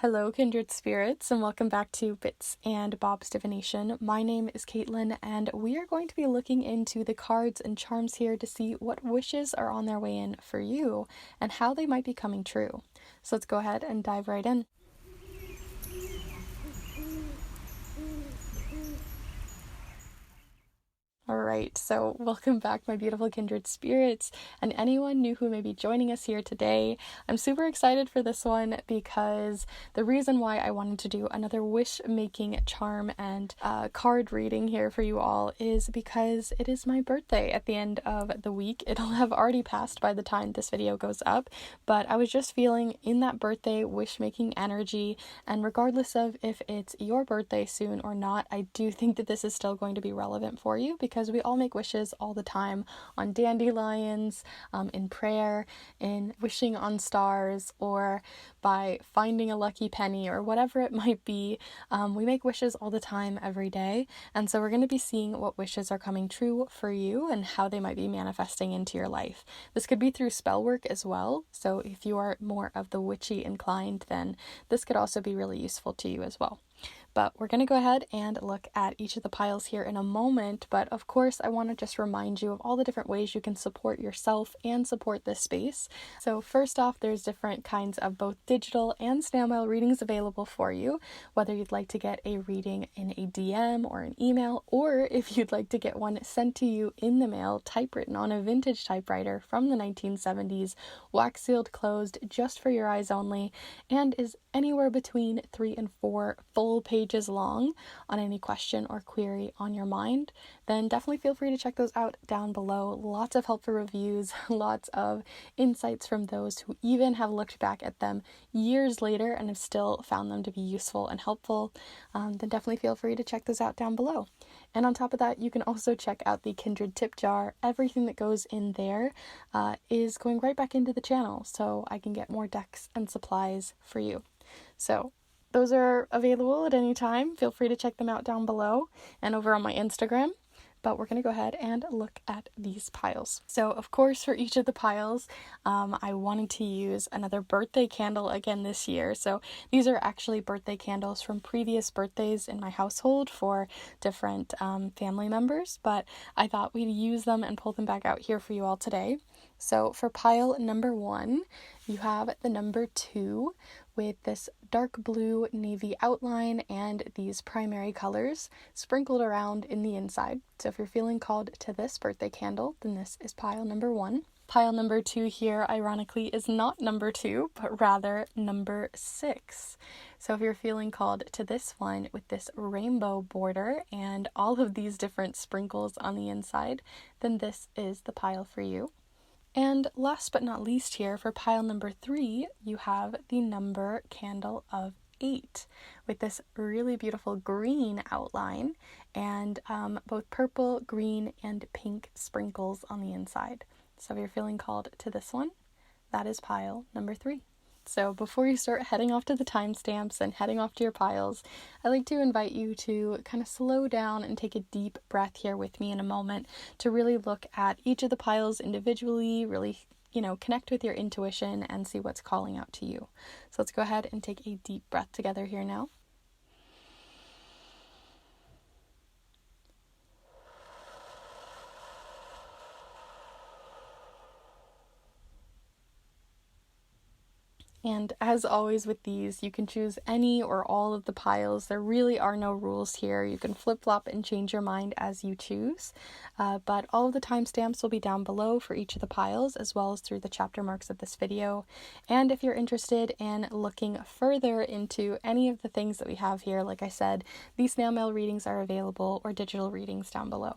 Hello, kindred spirits, and welcome back to Bits and Bob's Divination. My name is Caitlin, and we are going to be looking into the cards and charms here to see what wishes are on their way in for you and how they might be coming true. So let's go ahead and dive right in. Alright, so welcome back, my beautiful kindred spirits, and anyone new who may be joining us here today. I'm super excited for this one because the reason why I wanted to do another wish-making charm and card reading here for you all is because it is my birthday at the end of the week. It'll have already passed by the time this video goes up, but I was just feeling in that birthday wish-making energy, and regardless of if it's your birthday soon or not, I do think that this is still going to be relevant for you because we all make wishes all the time on dandelions, in prayer, in wishing on stars, or by finding a lucky penny, or whatever it might be. We make wishes all the time, every day, and so we're going to be seeing what wishes are coming true for you and how they might be manifesting into your life. This could be through spell work as well, so if you are more of the witchy inclined, then this could also be really useful to you as well. But we're going to go ahead and look at each of the piles here in a moment, but of course I want to just remind you of all the different ways you can support yourself and support this space. So first off, there's different kinds of both digital and snail mail readings available for you, whether you'd like to get a reading in a DM or an email, or if you'd like to get one sent to you in the mail, typewritten on a vintage typewriter from the 1970s, wax sealed closed, just for your eyes only, and is anywhere between 3 and 4 full pages long on any question or query on your mind, then definitely feel free to check those out down below. Lots of helpful reviews, lots of insights from those who even have looked back at them years later and have still found them to be useful and helpful. Then definitely feel free to check those out down below. And on top of that, you can also check out the Kindred tip jar. Everything that goes in there is going right back into the channel, so I can get more decks and supplies for you. So those are available at any time. Feel free to check them out down below and over on my Instagram. But we're going to go ahead and look at these piles. So of course, for each of the piles, I wanted to use another birthday candle again this year. So these are actually birthday candles from previous birthdays in my household for different family members, but I thought we'd use them and pull them back out here for you all today. So for pile number 1, you have the number 2 with this dark blue navy outline and these primary colors sprinkled around in the inside. So if you're feeling called to this birthday candle, then this is pile number 1. Pile number 2 here, ironically, is not number 2, but rather number 6. So if you're feeling called to this one with this rainbow border and all of these different sprinkles on the inside, then this is the pile for you. And last but not least here, for pile number 3, you have the number candle of 8 with this really beautiful green outline and both purple, green, and pink sprinkles on the inside. So if you're feeling called to this one, that is pile number 3. So before you start heading off to the timestamps and heading off to your piles, I'd like to invite you to kind of slow down and take a deep breath here with me in a moment to really look at each of the piles individually, really, connect with your intuition and see what's calling out to you. So let's go ahead and take a deep breath together here now. And as always with these, you can choose any or all of the piles. There really are no rules here. You can flip-flop and change your mind as you choose. But all of the timestamps will be down below for each of the piles, as well as through the chapter marks of this video. And if you're interested in looking further into any of the things that we have here, like I said, these snail mail readings are available, or digital readings down below.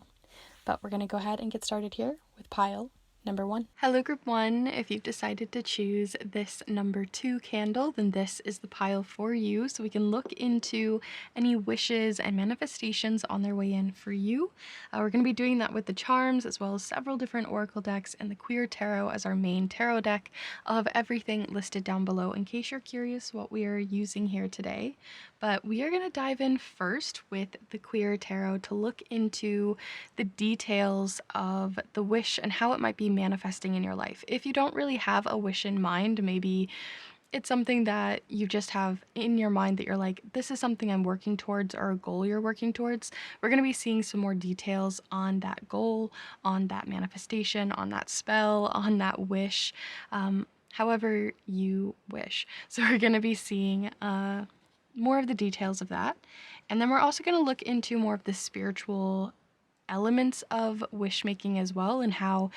But we're going to go ahead and get started here with pile number 1. Hello group 1, if you've decided to choose this number 2 candle, then this is the pile for you, so we can look into any wishes and manifestations on their way in for you. We're going to be doing that with the charms, as well as several different oracle decks and the Queer Tarot as our main tarot deck. I'll have everything listed down below in case you're curious what we are using here today. But we are going to dive in first with the Queer Tarot to look into the details of the wish and how it might be manifesting in your life. If you don't really have a wish in mind, maybe it's something that you just have in your mind that you're like, this is something I'm working towards, or a goal you're working towards, we're going to be seeing some more details on that goal, on that manifestation, on that spell, on that wish, however you wish. So we're going to be seeing more of the details of that. And then we're also going to look into more of the spiritual elements of wish making as well, and how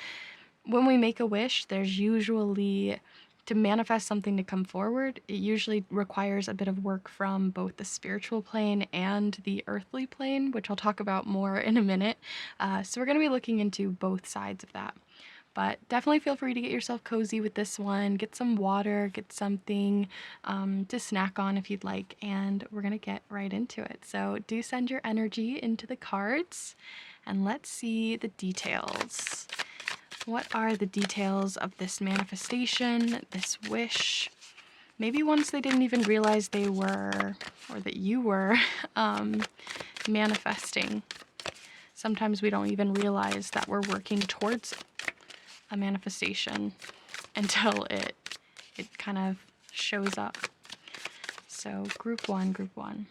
when we make a wish, there's usually, to manifest something to come forward, it usually requires a bit of work from both the spiritual plane and the earthly plane, which I'll talk about more in a minute. So we're going to be looking into both sides of that. But definitely feel free to get yourself cozy with this one. Get some water, get something to snack on if you'd like, and we're going to get right into it. So do send your energy into the cards, and let's see the details. What are the details of this manifestation, this wish? Maybe ones they didn't even realize they were, or that you were, manifesting. Sometimes we don't even realize that we're working towards a manifestation until it kind of shows up. So group one.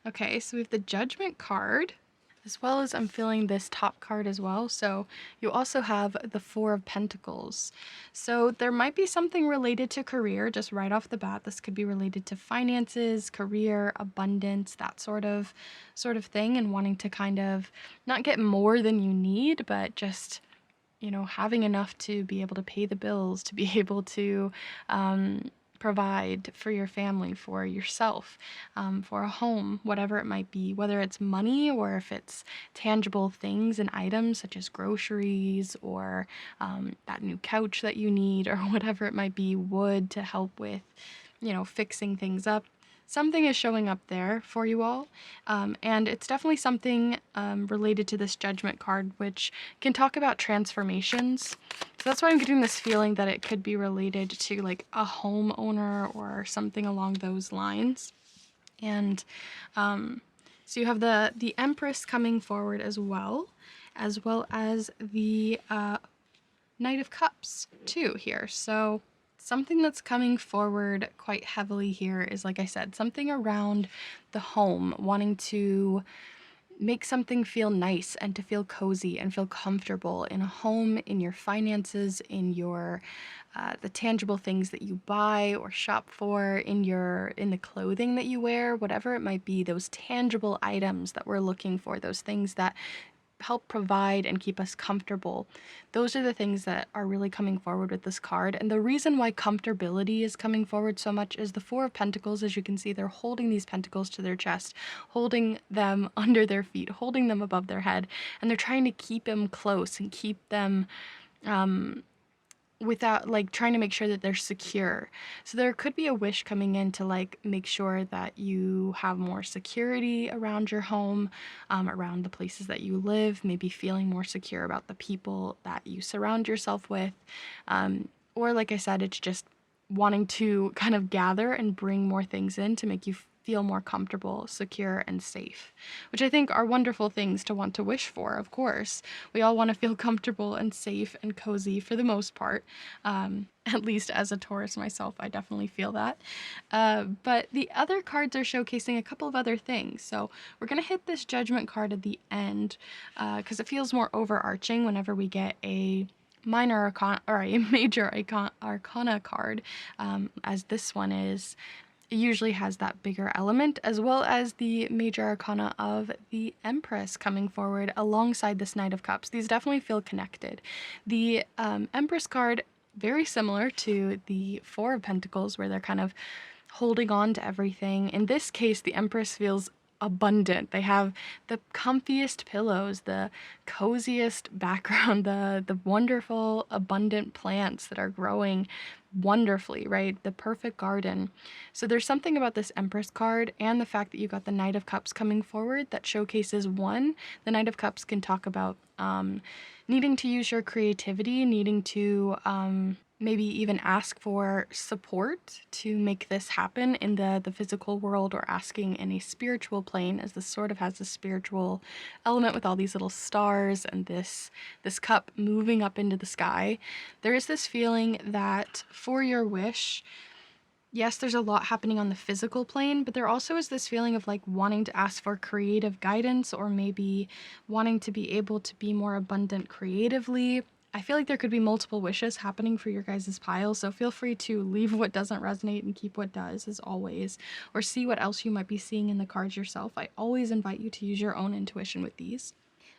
Okay, so we have the Judgment card, as well as I'm feeling this top card as well. So you also have the Four of Pentacles. So there might be something related to career just right off the bat. This could be related to finances, career, abundance, that sort of thing, and wanting to kind of not get more than you need, but just, you know, having enough to be able to pay the bills, to be able to provide for your family, for yourself, for a home, whatever it might be, whether it's money or if it's tangible things and items such as groceries, or that new couch that you need, or whatever it might be, wood to help with, you know, fixing things up. Something is showing up there for you all, and it's definitely something related to this Judgment card, which can talk about transformations. So that's why I'm getting this feeling that it could be related to like a homeowner or something along those lines. And so you have the Empress coming forward as well as the Knight of Cups too here. So something that's coming forward quite heavily here is, like I said, something around the home, wanting to make something feel nice and to feel cozy and feel comfortable in a home, in your finances, in your the tangible things that you buy or shop for, in the clothing that you wear, whatever it might be, those tangible items that we're looking for, those things that help provide and keep us comfortable. Those are the things that are really coming forward with this card. And the reason why comfortability is coming forward so much is the Four of Pentacles. As you can see, they're holding these pentacles to their chest, holding them under their feet, holding them above their head, and they're trying to keep them close and keep them without, like, trying to make sure that they're secure. So there could be a wish coming in to like make sure that you have more security around your home, around the places that you live, maybe feeling more secure about the people that you surround yourself with, or like I said, it's just wanting to kind of gather and bring more things in to make you feel more comfortable, secure, and safe, which I think are wonderful things to want to wish for, of course. We all want to feel comfortable and safe and cozy for the most part. At least as a Taurus myself, I definitely feel that. But the other cards are showcasing a couple of other things. So we're going to hit this Judgment card at the end because it feels more overarching whenever we get a minor arcana or a major arcana card, as this one is. It usually has that bigger element, as well as the major arcana of the Empress coming forward alongside this Knight of Cups. These definitely feel connected. The Empress card, very similar to the Four of Pentacles, where they're kind of holding on to everything. In this case, the Empress feels abundant. They have the comfiest pillows, the coziest background, the wonderful abundant plants that are growing wonderfully, right? The perfect garden. So there's something about this Empress card and the fact that you got the Knight of Cups coming forward that showcases, one, the Knight of Cups can talk about needing to use your creativity, needing to maybe even ask for support to make this happen in the physical world, or asking in a spiritual plane, as this sort of has a spiritual element with all these little stars and this cup moving up into the sky. There is this feeling that for your wish, yes, there's a lot happening on the physical plane, but there also is this feeling of like wanting to ask for creative guidance, or maybe wanting to be able to be more abundant creatively. I feel like there could be multiple wishes happening for your guys' pile, so feel free to leave what doesn't resonate and keep what does, as always, or see what else you might be seeing in the cards yourself. I always invite you to use your own intuition with these.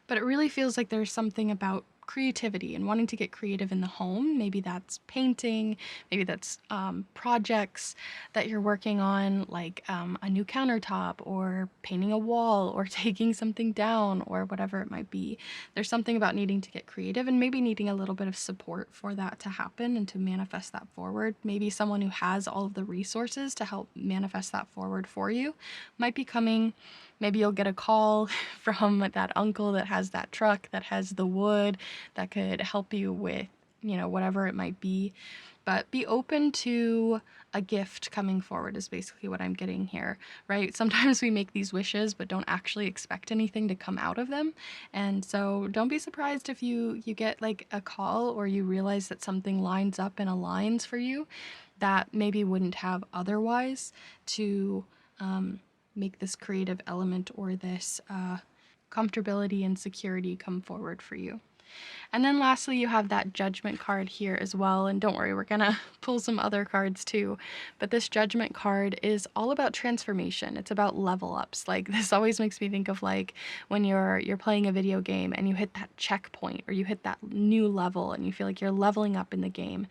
But it really feels like there's something about creativity and wanting to get creative in the home. Maybe that's painting, maybe that's projects that you're working on, like a new countertop, or painting a wall, or taking something down, or whatever it might be. There's something about needing to get creative and maybe needing a little bit of support for that to happen and to manifest that forward. Maybe someone who has all of the resources to help manifest that forward for you might be coming. Maybe you'll get a call from that uncle that has that truck that has the wood that could help you with, whatever it might be. But be open to a gift coming forward is basically what I'm getting here, right? Sometimes we make these wishes but don't actually expect anything to come out of them. And so don't be surprised if you get like a call, or you realize that something lines up and aligns for you that maybe wouldn't have otherwise, to make this creative element or this comfortability and security come forward for you. And then lastly, you have that Judgment card here as well. And don't worry, we're gonna pull some other cards too. But this Judgment card is all about transformation. It's about level ups. Like, this always makes me think of like when you're playing a video game and you hit that checkpoint, or you hit that new level and you feel like you're leveling up in the game.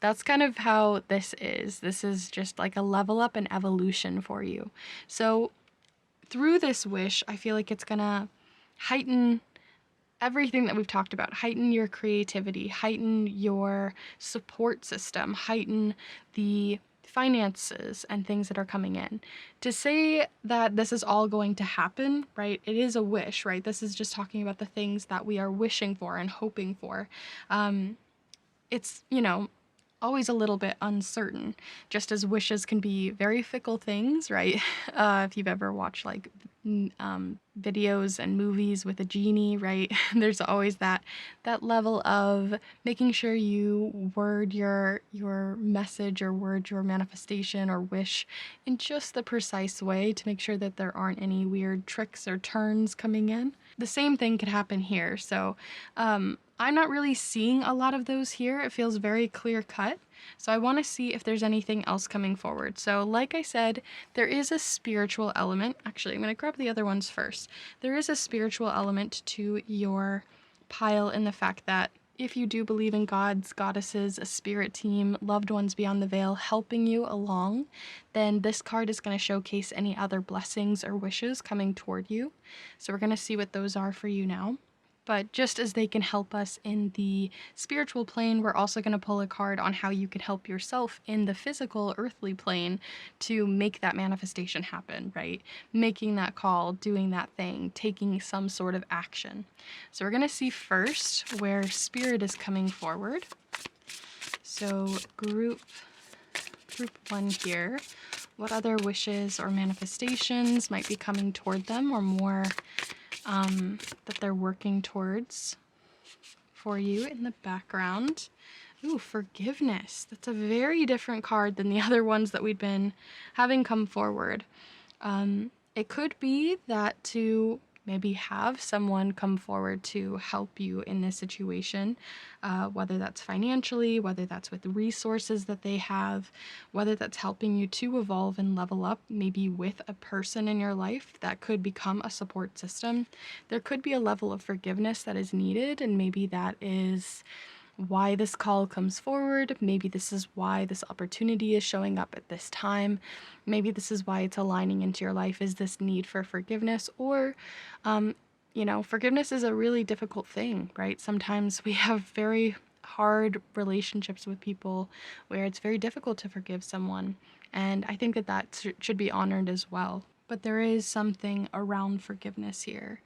That's kind of how this is. This is just like a level up and evolution for you. So through this wish, I feel like it's gonna heighten everything that we've talked about, heighten your creativity, heighten your support system, heighten the finances and things that are coming in. To say that this is all going to happen, right? It is a wish, right? This is just talking about the things that we are wishing for and hoping for. It's, always a little bit uncertain, just as wishes can be very fickle things, right? If you've ever watched like videos and movies with a genie, right? There's always that level of making sure you word your message, or word your manifestation or wish in just the precise way to make sure that there aren't any weird tricks or turns coming in. The same thing could happen here. So I'm not really seeing a lot of those here. It feels very clear cut. So I want to see if there's anything else coming forward. So like I said, there is a spiritual element. Actually, I'm going to grab the other ones first. There is a spiritual element to your pile, in the fact that if you do believe in gods, goddesses, a spirit team, loved ones beyond the veil helping you along, then this card is going to showcase any other blessings or wishes coming toward you. So we're going to see what those are for you now. But just as they can help us in the spiritual plane, we're also going to pull a card on how you can help yourself in the physical, earthly plane to make that manifestation happen, right? Making that call, doing that thing, taking some sort of action. So we're going to see first where spirit is coming forward. So group 1 here. What other wishes or manifestations might be coming toward them, or more that they're working towards for you in the background. Ooh, forgiveness. That's a very different card than the other ones that we'd been having come forward. It could be that to maybe have someone come forward to help you in this situation, whether that's financially, whether that's with resources that they have, whether that's helping you to evolve and level up, maybe with a person in your life that could become a support system. There could be a level of forgiveness that is needed, and maybe that is why this call comes forward. Maybe this is why this opportunity is showing up at this time. Maybe this is why it's aligning into your life, is this need for forgiveness. Or forgiveness is a really difficult thing, right? Sometimes we have very hard relationships with people where it's very difficult to forgive someone, and I think that should be honored as well. But there is something around forgiveness here.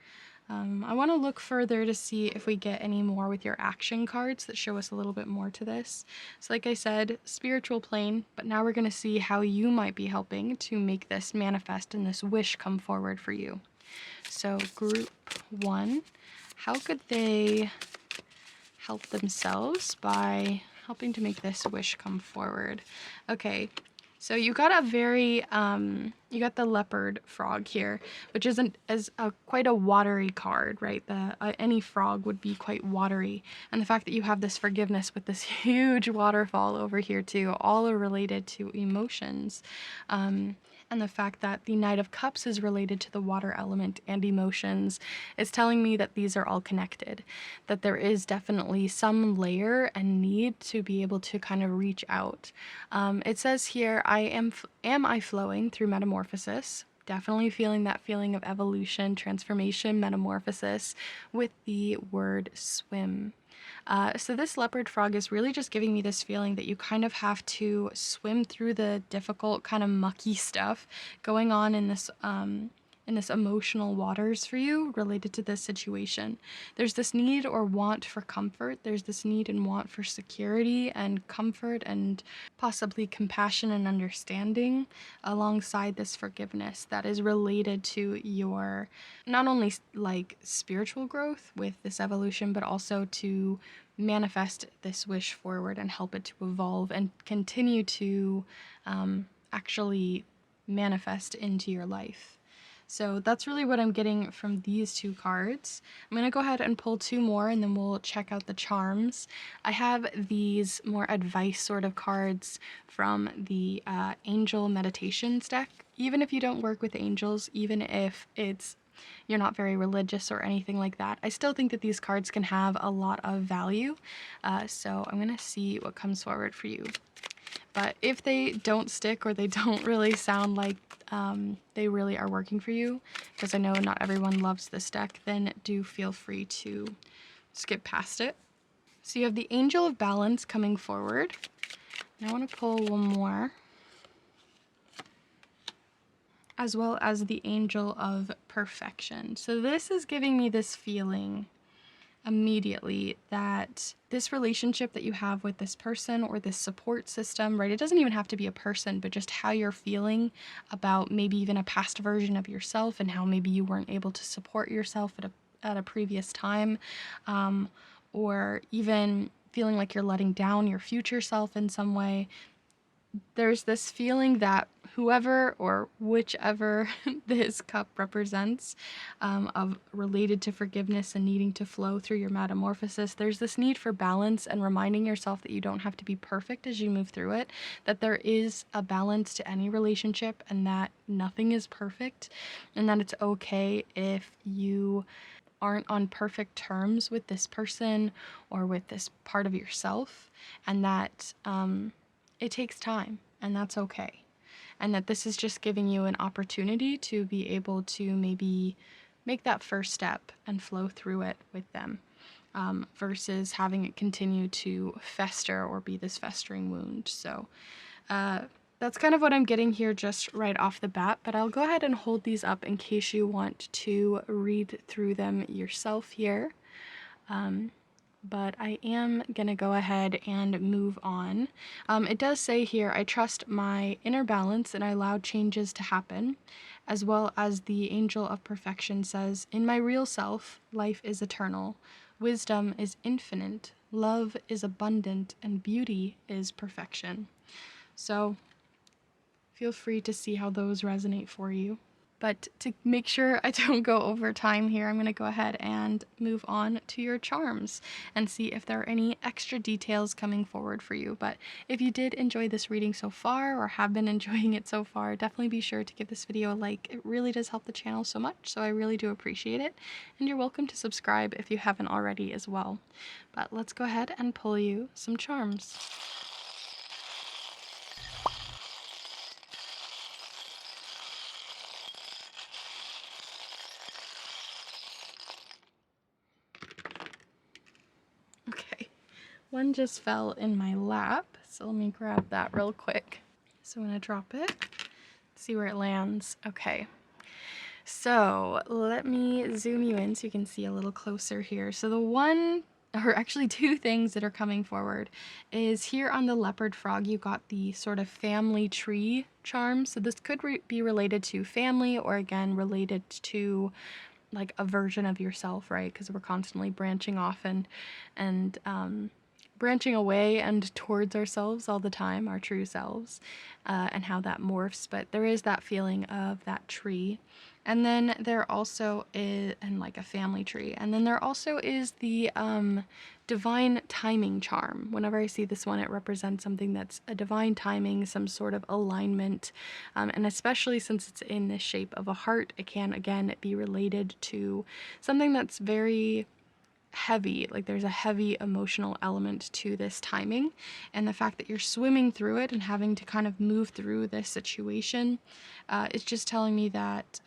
I want to look further to see if we get any more with your action cards that show us a little bit more to this. So like I said, spiritual plane, but now we're going to see how you might be helping to make this manifest and this wish come forward for you. So group 1, how could they help themselves by helping to make this wish come forward? Okay, so you got a very, you got the leopard frog here, which isn't as quite a watery card, right? Any frog would be quite watery. And the fact that you have this forgiveness with this huge waterfall over here too, all are related to emotions. And the fact that the Knight of Cups is related to the water element and emotions is telling me that these are all connected, that there is definitely some layer and need to be able to kind of reach out. It says here, am I flowing through metamorphosis? Definitely feeling that feeling of evolution, transformation, metamorphosis with the word swim. So this leopard frog is really just giving me this feeling that you kind of have to swim through the difficult, kind of mucky stuff going on in this emotional waters for you related to this situation. There's this need or want for comfort. There's this need and want for security and comfort and possibly compassion and understanding alongside this forgiveness that is related to your not only like spiritual growth with this evolution, but also to manifest this wish forward and help it to evolve and continue to actually manifest into your life. So that's really what I'm getting from these 2 cards. I'm going to go ahead and pull 2 more and then we'll check out the charms. I have these more advice sort of cards from the Angel Meditations deck. Even if you don't work with angels, even if you're not very religious or anything like that, I still think that these cards can have a lot of value. So I'm going to see what comes forward for you. But if they don't stick or they don't really sound like they really are working for you, because I know not everyone loves this deck, then do feel free to skip past it. So you have the Angel of Balance coming forward. And I want to pull one more, as well as the Angel of Perfection. So this is giving me this feeling immediately that this relationship that you have with this person or this support system, right? It doesn't even have to be a person, but just how you're feeling about maybe even a past version of yourself and how maybe you weren't able to support yourself at a previous time, or even feeling like you're letting down your future self in some way. There's this feeling that whoever or whichever this cup represents, of related to forgiveness and needing to flow through your metamorphosis, there's this need for balance and reminding yourself that you don't have to be perfect as you move through it, that there is a balance to any relationship and that nothing is perfect, and that it's okay if you aren't on perfect terms with this person or with this part of yourself, and that it takes time, and that's okay. And that this is just giving you an opportunity to be able to maybe make that first step and flow through it with them, versus having it continue to fester or be this festering wound. So that's kind of what I'm getting here just right off the bat, but I'll go ahead and hold these up in case you want to read through them yourself here. But I am going to go ahead and move on. It does say here, I trust my inner balance and I allow changes to happen, as well as the Angel of Perfection says, in my real self, life is eternal, wisdom is infinite, love is abundant, and beauty is perfection. So feel free to see how those resonate for you. But to make sure I don't go over time here, I'm going to go ahead and move on to your charms and see if there are any extra details coming forward for you. But if you did enjoy this reading so far or have been enjoying it so far, definitely be sure to give this video a like. It really does help the channel so much, so I really do appreciate it. And you're welcome to subscribe if you haven't already as well. But let's go ahead and pull you some charms. Okay, one just fell in my lap, so let me grab that real quick. So I'm gonna drop it, see where it lands. Okay, So let me zoom you in so you can see a little closer here. So the one, or actually two things that are coming forward is here on the leopard frog, you got the sort of family tree charm. So this could be related to family, or again, related to like a version of yourself, right? Because we're constantly branching off and branching away and towards ourselves all the time, our true selves, and how that morphs. But there is that feeling of that tree. And then there also is, and like a family tree. And then there also is the divine timing charm. Whenever I see this one, it represents something that's a divine timing, some sort of alignment. And especially since it's in the shape of a heart, it can, again, be related to something that's very heavy. Like there's a heavy emotional element to this timing, and the fact that you're swimming through it and having to kind of move through this situation is just telling me that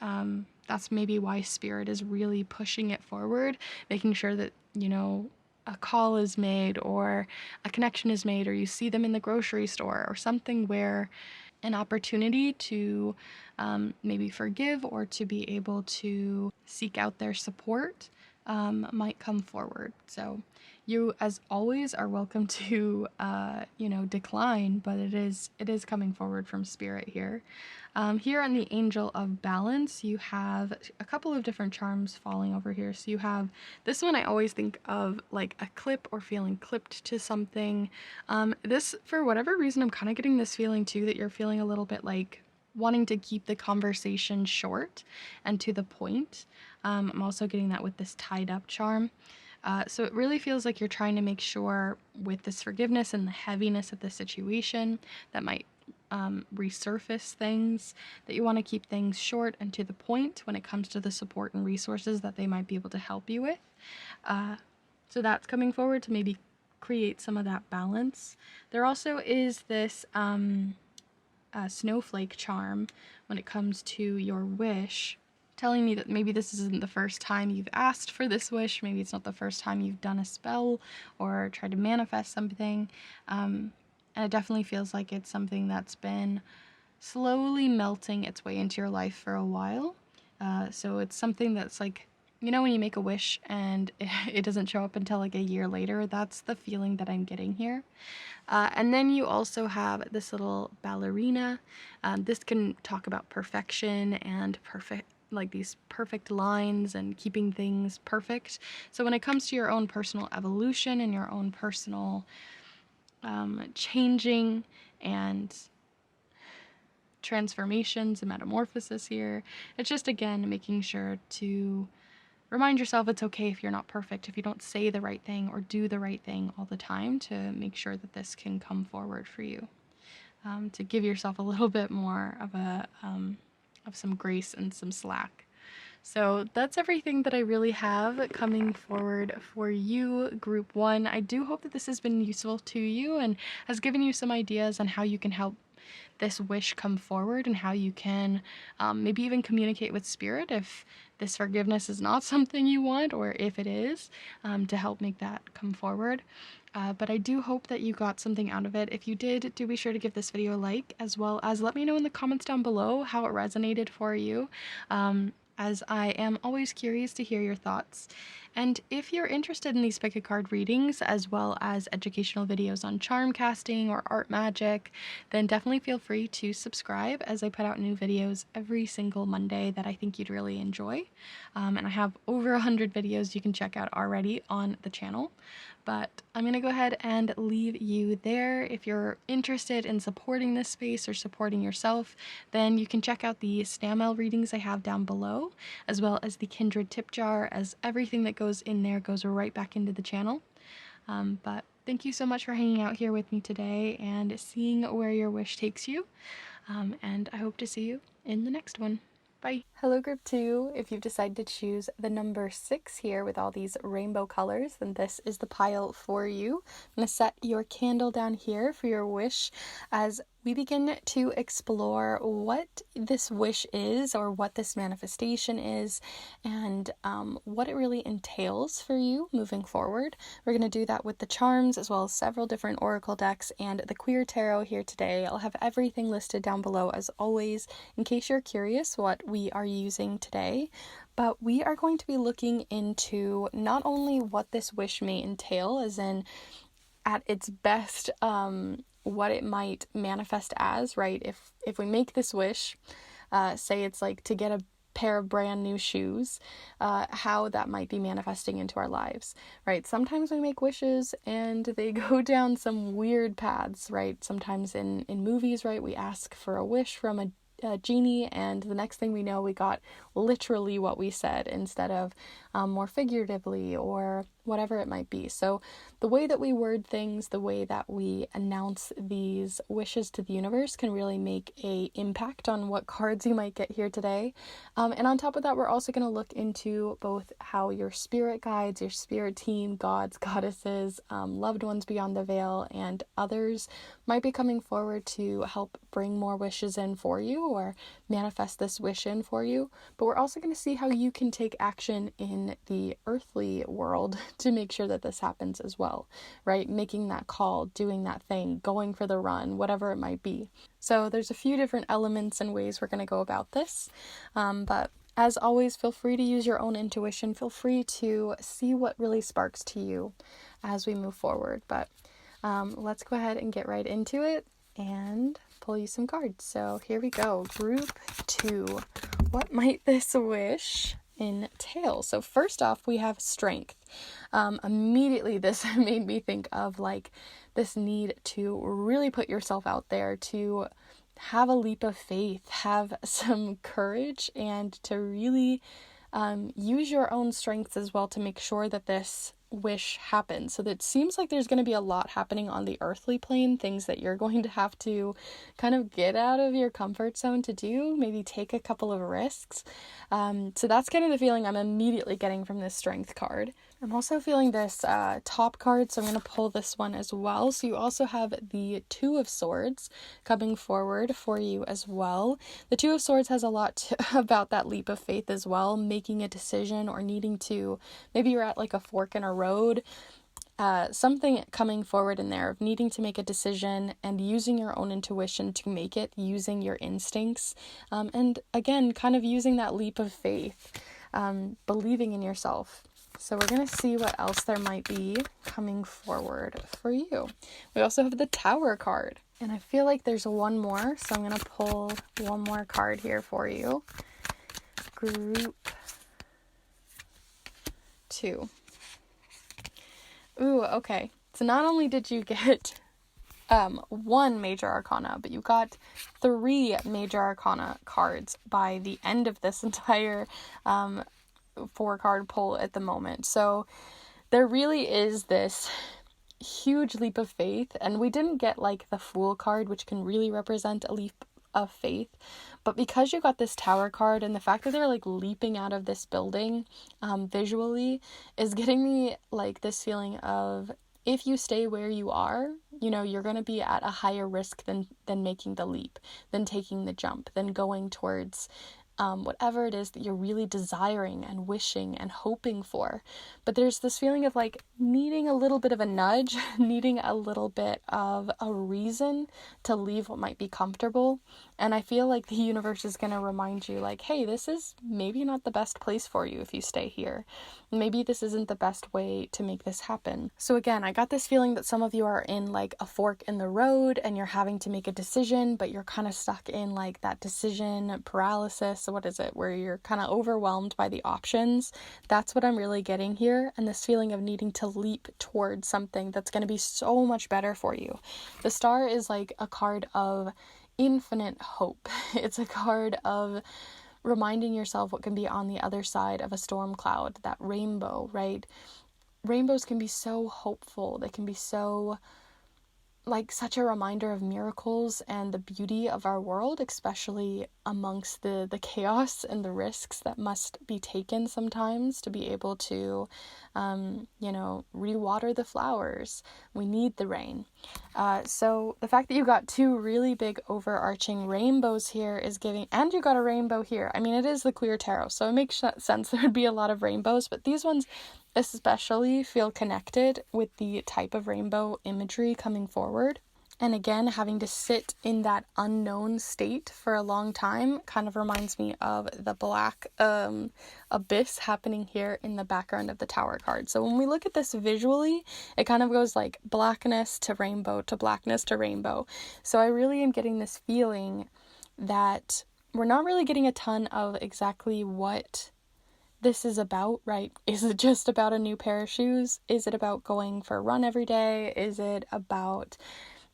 that's maybe why spirit is really pushing it forward, making sure that, you know, a call is made or a connection is made, or you see them in the grocery store or something where an opportunity to maybe forgive or to be able to seek out their support might come forward. So you, as always, are welcome to, decline, but it is coming forward from spirit here. Here on the Angel of Balance, you have a couple of different charms falling over here. So you have this one, I always think of like a clip or feeling clipped to something. This, for whatever reason, I'm kind of getting this feeling too that you're feeling a little bit like wanting to keep the conversation short and to the point. I'm also getting that with this tied up charm. So it really feels like you're trying to make sure with this forgiveness and the heaviness of the situation that might resurface things, that you want to keep things short and to the point when it comes to the support and resources that they might be able to help you with. So that's coming forward to maybe create some of that balance. There also is this snowflake charm when it comes to your wish, telling me that maybe this isn't the first time you've asked for this wish, maybe it's not the first time you've done a spell or tried to manifest something, and it definitely feels like it's something that's been slowly melting its way into your life for a while. So it's something that's like, you know, when you make a wish and it doesn't show up until like a year later, that's the feeling that I'm getting here. And then you also have this little ballerina. This can talk about perfection and like these perfect lines and keeping things perfect. So when it comes to your own personal evolution and your own personal changing and transformations and metamorphosis here, it's just, again, making sure to remind yourself it's okay if you're not perfect, if you don't say the right thing or do the right thing all the time, to make sure that this can come forward for you, to give yourself a little bit more of some grace and some slack. So that's everything that I really have coming forward for you, Group 1. I do hope that this has been useful to you and has given you some ideas on how you can help this wish come forward, and how you can maybe even communicate with spirit if this forgiveness is not something you want, or if it is, to help make that come forward. But I do hope that you got something out of it. If you did, do be sure to give this video a like, as well as let me know in the comments down below how it resonated for you, as I am always curious to hear your thoughts. And if you're interested in these pick a card readings, as well as educational videos on charm casting or art magic, then definitely feel free to subscribe, as I put out new videos every single Monday that I think you'd really enjoy. And I have over 100 videos you can check out already on the channel. But I'm going to go ahead and leave you there. If you're interested in supporting this space or supporting yourself, then you can check out the snail mail readings I have down below, as well as the Kindred tip jar, as everything that goes in there goes right back into the channel. But thank you so much for hanging out here with me today and seeing where your wish takes you. And I hope to see you in the next one. Bye. Hello, Group 2. If you've decided to choose the number 6 here with all these rainbow colors, then this is the pile for you. I'm going to set your candle down here for your wish, as we begin to explore what this wish is, or what this manifestation is, and what it really entails for you moving forward. We're going to do that with the charms, as well as several different oracle decks and the queer tarot here today. I'll have everything listed down below as always, in case you're curious what we are using today. But we are going to be looking into not only what this wish may entail, as in at its best, what it might manifest as, right? If we make this wish, say it's like to get a pair of brand new shoes, how that might be manifesting into our lives, right? Sometimes we make wishes and they go down some weird paths, right? Sometimes in movies, right, we ask for a wish from a genie, and the next thing we know, we got literally what we said instead of more figuratively or whatever it might be. So the way that we word things, the way that we announce these wishes to the universe can really make a impact on what cards you might get here today. And on top of that, we're also going to look into both how your spirit guides, your spirit team, gods, goddesses, loved ones beyond the veil, and others might be coming forward to help bring more wishes in for you or manifest this wish in for you. But we're also going to see how you can take action in the earthly world to make sure that this happens as well, right? Making that call, doing that thing, going for the run, whatever it might be. So there's a few different elements and ways we're going to go about this. But as always, feel free to use your own intuition. Feel free to see what really sparks to you as we move forward. But let's go ahead and get right into it and pull you some cards. So here we go. Group 2. What might this wish entail? So first off, we have strength. Immediately this made me think of like this need to really put yourself out there, to have a leap of faith, have some courage, and to really use your own strengths as well to make sure that this wish happens. So that it seems like there's going to be a lot happening on the earthly plane, things that you're going to have to kind of get out of your comfort zone to do, maybe take a couple of risks. So that's kind of the feeling I'm immediately getting from this strength card. I'm also feeling this top card, so I'm going to pull this one as well. So you also have the Two of Swords coming forward for you as well. The Two of Swords has a lot about that leap of faith as well, making a decision or needing to, maybe you're at like a fork in a road, something coming forward in there of needing to make a decision and using your own intuition to make it, using your instincts, and again, kind of using that leap of faith, believing in yourself. So we're going to see what else there might be coming forward for you. We also have the Tower card, and I feel like there's one more, so I'm going to pull one more card here for you. Group 2. Ooh, okay. So not only did you get one major arcana, but you got 3 major arcana cards by the end of this entire 4-card pull at the moment. So there really is this huge leap of faith, and we didn't get like the Fool card, which can really represent a leap of faith, but because you got this Tower card and the fact that they're like leaping out of this building visually is getting me like this feeling of, if you stay where you are, you know, you're going to be at a higher risk than making the leap, than taking the jump, than going towards whatever it is that you're really desiring and wishing and hoping for. But there's this feeling of like needing a little bit of a nudge, needing a little bit of a reason to leave what might be comfortable. And I feel like the universe is going to remind you like, hey, this is maybe not the best place for you if you stay here. Maybe this isn't the best way to make this happen. So again, I got this feeling that some of you are in like a fork in the road and you're having to make a decision, but you're kind of stuck in like that decision paralysis. So what is it? Where you're kind of overwhelmed by the options. That's what I'm really getting here. And this feeling of needing to leap towards something that's going to be so much better for you. The Star is like a card of infinite hope. It's a card of reminding yourself what can be on the other side of a storm cloud, that rainbow, right? Rainbows can be so hopeful. They can be so like such a reminder of miracles and the beauty of our world, especially amongst the chaos and the risks that must be taken sometimes to be able to, rewater the flowers. We need the rain. So the fact that you got two really big overarching rainbows here is giving, and you got a rainbow here. I mean, it is the queer tarot, so it makes sense there would be a lot of rainbows, but these ones especially feel connected with the type of rainbow imagery coming forward. And again, having to sit in that unknown state for a long time kind of reminds me of the black abyss happening here in the background of the Tower card. So when we look at this visually, it kind of goes like blackness to rainbow to blackness to rainbow. So I really am getting this feeling that we're not really getting a ton of exactly what this is about, right? Is it just about a new pair of shoes? Is it about going for a run every day? Is it about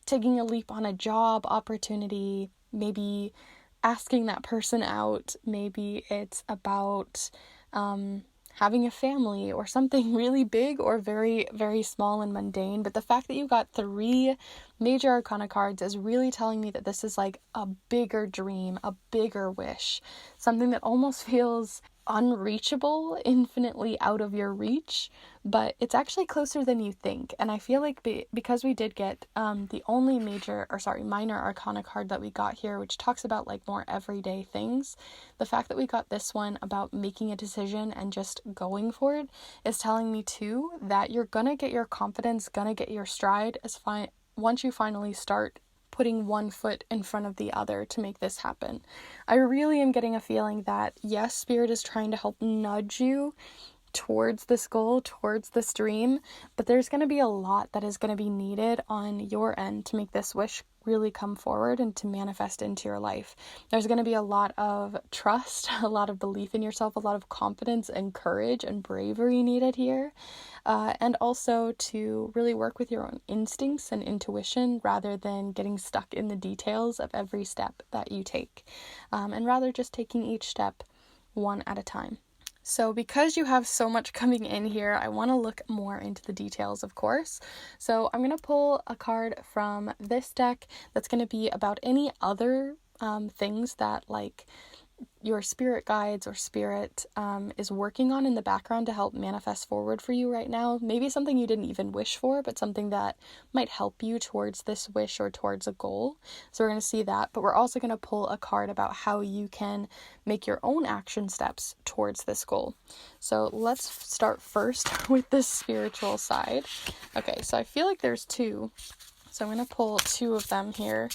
taking a leap on a job opportunity, maybe asking that person out, maybe it's about having a family or something really big or very, very small and mundane. But the fact that you got 3 major arcana cards is really telling me that this is like a bigger dream, a bigger wish, something that almost feels unreachable, infinitely out of your reach, but it's actually closer than you think. And I feel like because we did get the only minor arcana card that we got here, which talks about like more everyday things, the fact that we got this one about making a decision and just going for it is telling me too that you're gonna get your confidence, gonna get your stride once you finally start putting one foot in front of the other to make this happen. I really am getting a feeling that, yes, Spirit is trying to help nudge you towards this goal, towards this dream, but there's going to be a lot that is going to be needed on your end to make this wish really come forward and to manifest into your life. There's going to be a lot of trust, a lot of belief in yourself, a lot of confidence and courage and bravery needed here, and also to really work with your own instincts and intuition rather than getting stuck in the details of every step that you take, and rather just taking each step one at a time. So because you have so much coming in here, I want to look more into the details, of course. So I'm going to pull a card from this deck that's going to be about any other things that like your spirit guides or spirit is working on in the background to help manifest forward for you right now. Maybe something you didn't even wish for, but something that might help you towards this wish or towards a goal. So we're going to see that, but we're also going to pull a card about how you can make your own action steps towards this goal. So let's start first with the spiritual side. Okay, so I feel like there's 2. So I'm going to pull 2 of them here.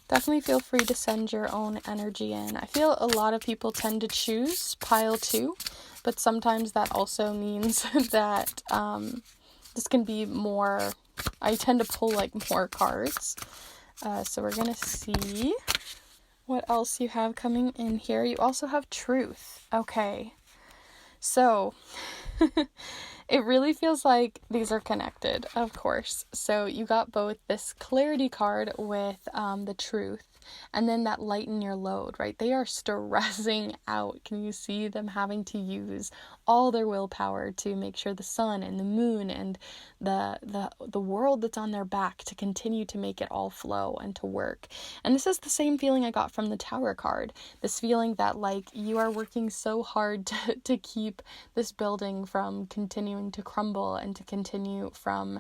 Definitely feel free to send your own energy in. I feel a lot of people tend to choose pile 2, but sometimes that also means that this can be more, I tend to pull like more cards. So we're going to see what else you have coming in here. You also have truth. Okay. So it really feels like these are connected, of course. So you got both this clarity card with the truth and then that lighten your load, right? They are stressing out. Can you see them having to use all their willpower to make sure the sun and the moon and the world that's on their back to continue to make it all flow and to work. And this is the same feeling I got from the Tower card. This feeling that like you are working so hard to keep this building from continuing to crumble and to continue from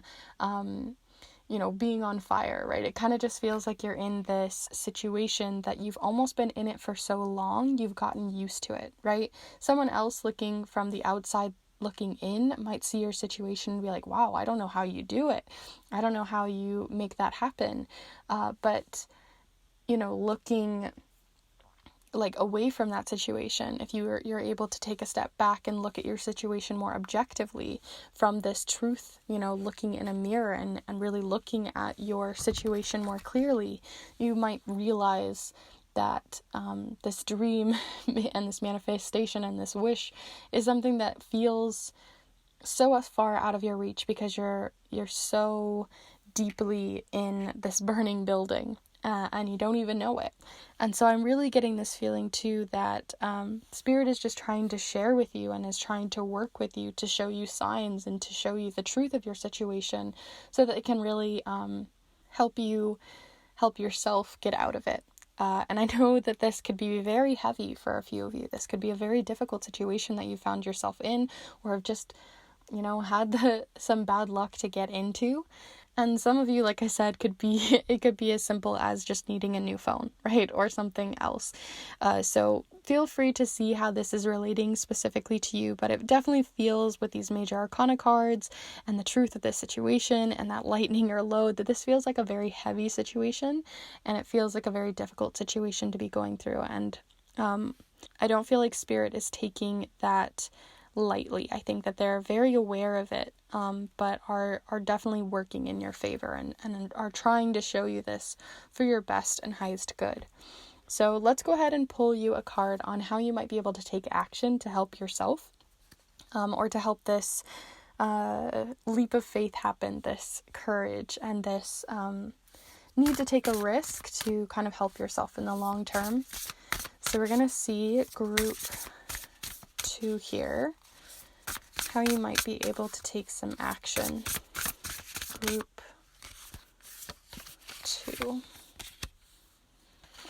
being on fire, right? It kind of just feels like you're in this situation that you've almost been in it for so long, you've gotten used to it, right? Someone else looking from the outside looking in might see your situation and be like, wow, I don't know how you do it. I don't know how you make that happen. But looking like away from that situation, if you're able to take a step back and look at your situation more objectively from this truth, looking in a mirror and really looking at your situation more clearly, you might realize that this dream and this manifestation and this wish is something that feels so far out of your reach because you're so deeply in this burning building. And you don't even know it. And so I'm really getting this feeling too that Spirit is just trying to share with you and is trying to work with you to show you signs and to show you the truth of your situation so that it can really help yourself get out of it. And I know that this could be very heavy for a few of you. This could be a very difficult situation that you found yourself in or have just had some bad luck to get into. And some of you, like I said, it could be as simple as just needing a new phone, right? Or something else. So feel free to see how this is relating specifically to you, but it definitely feels with these major arcana cards and the truth of this situation and that lightning or load that this feels like a very heavy situation, and it feels like a very difficult situation to be going through. And I don't feel like Spirit is taking that lightly. I think that they're very aware of it, but are definitely working in your favor and are trying to show you this for your best and highest good. So let's go ahead and pull you a card on how you might be able to take action to help yourself, or to help this leap of faith happen, this courage and this need to take a risk to kind of help yourself in the long term. So we're going to see group 2 here, how you might be able to take some action. Group 2.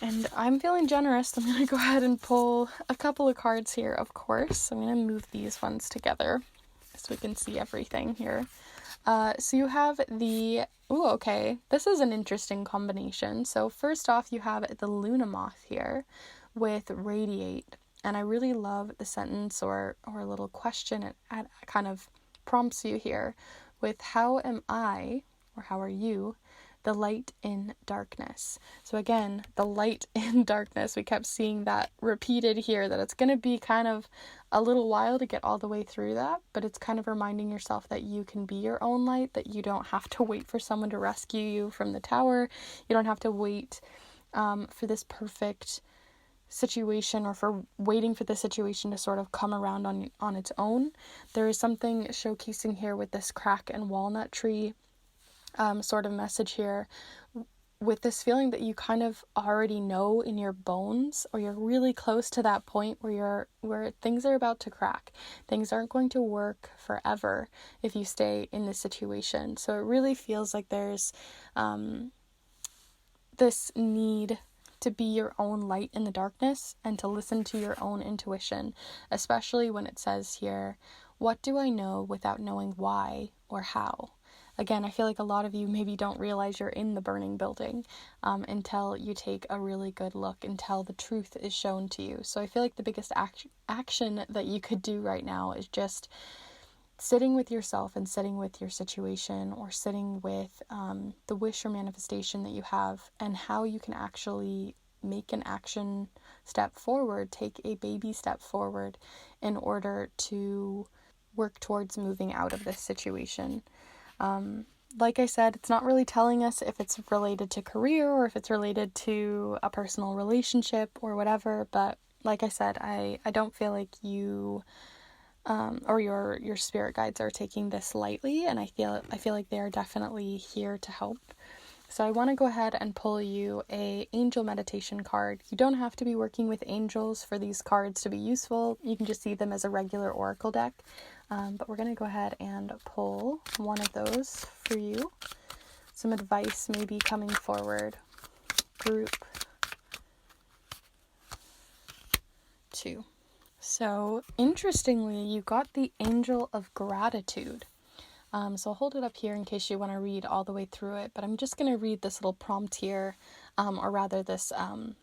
And I'm feeling generous. I'm going to go ahead and pull a couple of cards here, of course. I'm going to move these ones together so we can see everything here. So you have the... Ooh, okay. This is an interesting combination. So first off, you have the Luna Moth here with Radiate. And I really love the sentence or a little question it kind of prompts you here with how am I, or how are you, the light in darkness. So again, the light in darkness, we kept seeing that repeated here, that it's going to be kind of a little while to get all the way through that, but it's kind of reminding yourself that you can be your own light, that you don't have to wait for someone to rescue you from the tower. You don't have to wait for this perfect situation, or for waiting for the situation to sort of come around on its own. There is something showcasing here with this crack and walnut tree sort of message here, with this feeling that you kind of already know in your bones, or you're really close to that point where things are about to crack. Things aren't going to work forever if you stay in this situation. So it really feels like there's this need to be your own light in the darkness and to listen to your own intuition, especially when it says here, what do I know without knowing why or how? Again, I feel like a lot of you maybe don't realize you're in the burning building until you take a really good look, until the truth is shown to you. So I feel like the biggest action that you could do right now is just sitting with yourself and sitting with your situation, or sitting with the wish or manifestation that you have, and how you can actually make an action step forward, take a baby step forward in order to work towards moving out of this situation. Like I said, it's not really telling us if it's related to career or if it's related to a personal relationship or whatever, but like I said, I don't feel like you or your spirit guides are taking this lightly, and I feel like they are definitely here to help. So I want to go ahead and pull you a angel meditation card. You don't have to be working with angels for these cards to be useful. You can just see them as a regular oracle deck. But we're going to go ahead and pull one of those for you. Some advice maybe coming forward. Group 2. So interestingly, you got the Angel of Gratitude. So I'll hold it up here in case you want to read all the way through it, but I'm just going to read this little prompt here, or rather this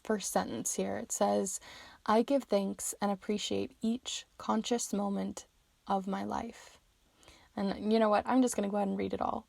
first sentence here. It says, I give thanks and appreciate each conscious moment of my life. And you know what? I'm just going to go ahead and read it all.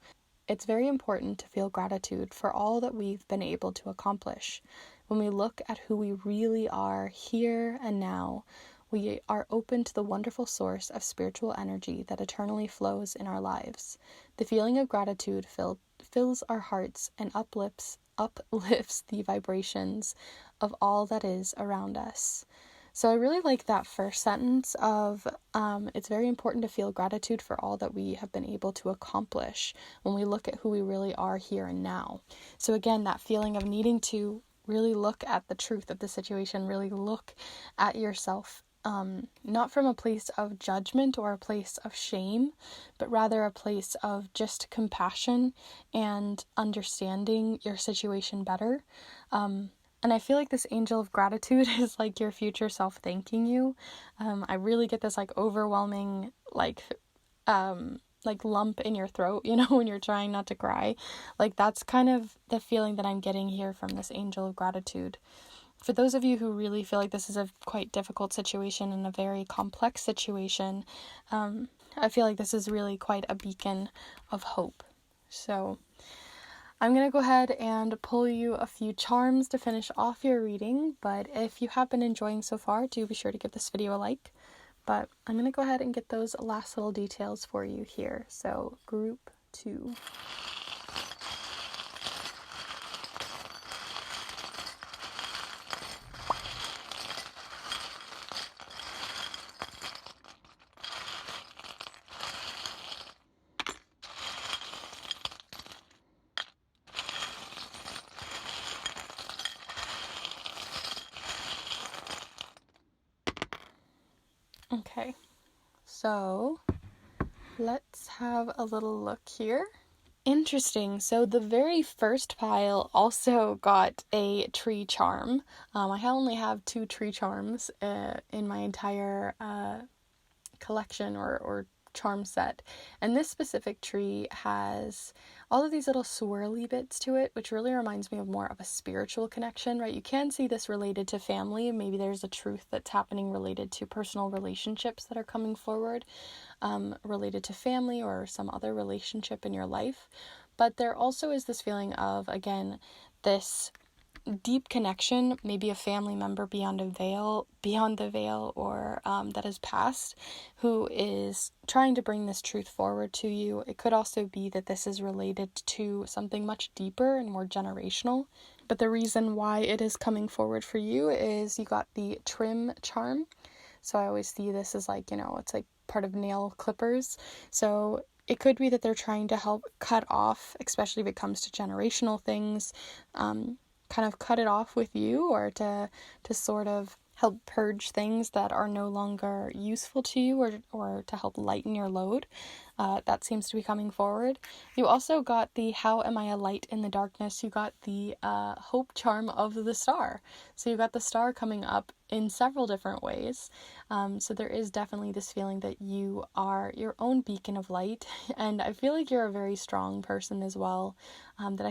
It's very important to feel gratitude for all that we've been able to accomplish. When we look at who we really are here and now, we are open to the wonderful source of spiritual energy that eternally flows in our lives. The feeling of gratitude fills our hearts and uplifts the vibrations of all that is around us. So I really like that first sentence of it's very important to feel gratitude for all that we have been able to accomplish when we look at who we really are here and now. So again, that feeling of needing to really look at the truth of the situation, really look at yourself, not from a place of judgment or a place of shame, but rather a place of just compassion and understanding your situation better. And I feel like this angel of gratitude is like your future self thanking you. I really get this like overwhelming, like like lump in your throat, when you're trying not to cry. Like that's kind of the feeling that I'm getting here from this angel of gratitude. For those of you who really feel like this is a quite difficult situation and a very complex situation, I feel like this is really quite a beacon of hope. So I'm going to go ahead and pull you a few charms to finish off your reading, but if you have been enjoying so far, do be sure to give this video a like. But I'm going to go ahead and get those last little details for you here. So group 2. Okay, so let's have a little look here. Interesting. So the very first pile also got a tree charm. I only have 2 tree charms in my entire collection or charm set, and this specific tree has all of these little swirly bits to it, which really reminds me of more of a spiritual connection, right? You can see this related to family. Maybe there's a truth that's happening related to personal relationships that are coming forward, related to family or some other relationship in your life. But there also is this feeling of, again, this deep connection, maybe a family member beyond the veil, or that has passed, who is trying to bring this truth forward to you. It could also be that this is related to something much deeper and more generational. But the reason why it is coming forward for you is you got the trim charm. So I always see this as like, it's like part of nail clippers. So it could be that they're trying to help cut off, especially if it comes to generational things, kind of cut it off with you, or to sort of help purge things that are no longer useful to you, or to help lighten your load. That seems to be coming forward. You also got the how am I a light in the darkness. You got the hope charm of the star. So you got the star coming up in several different ways. So there is definitely this feeling that you are your own beacon of light. And I feel like you're a very strong person as well, that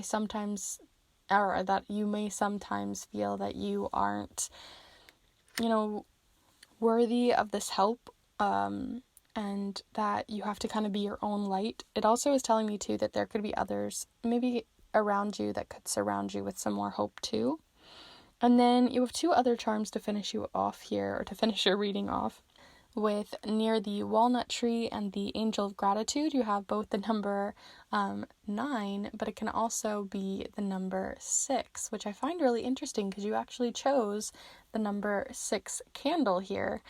you may sometimes feel that you aren't, worthy of this help, and that you have to kind of be your own light. It also is telling me too that there could be others maybe around you that could surround you with some more hope too. And then you have 2 other charms to finish you off here, or to finish your reading off. With near the walnut tree and the angel of gratitude, you have both the number 9, but it can also be the number 6, which I find really interesting because you actually chose the number 6 candle here.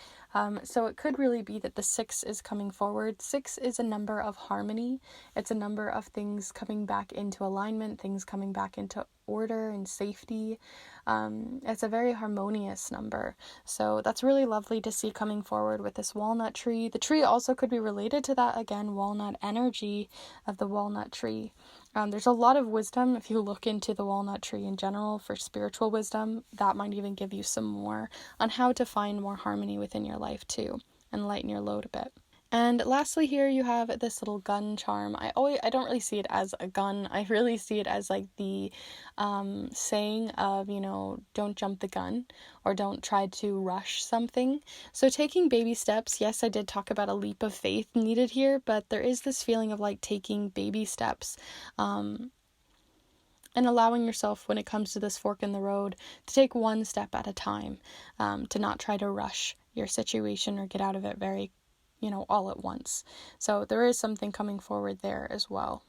So it could really be that the 6 is coming forward. 6 is a number of harmony. It's a number of things coming back into alignment, things coming back into order and safety. It's a very harmonious number. So that's really lovely to see coming forward with this walnut tree. The tree also could be related to that, again, walnut energy of the walnut tree. There's a lot of wisdom if you look into the walnut tree in general for spiritual wisdom. That might even give you some more on how to find more harmony within your life too, and lighten your load a bit. And lastly here you have this little gun charm. I don't really see it as a gun. I really see it as like the saying of, don't jump the gun, or don't try to rush something. So taking baby steps, yes, I did talk about a leap of faith needed here, but there is this feeling of like taking baby steps, and allowing yourself, when it comes to this fork in the road, to take one step at a time, to not try to rush your situation or get out of it very all at once. So there is something coming forward there as well.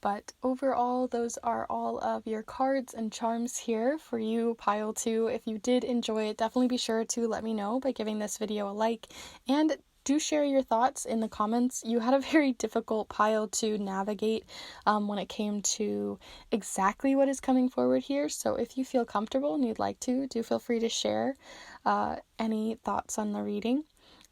But overall, those are all of your cards and charms here for you, pile 2. If you did enjoy it, definitely be sure to let me know by giving this video a like, and do share your thoughts in the comments. You had a very difficult pile to navigate when it came to exactly what is coming forward here. So if you feel comfortable and you'd like to, do feel free to share any thoughts on the reading.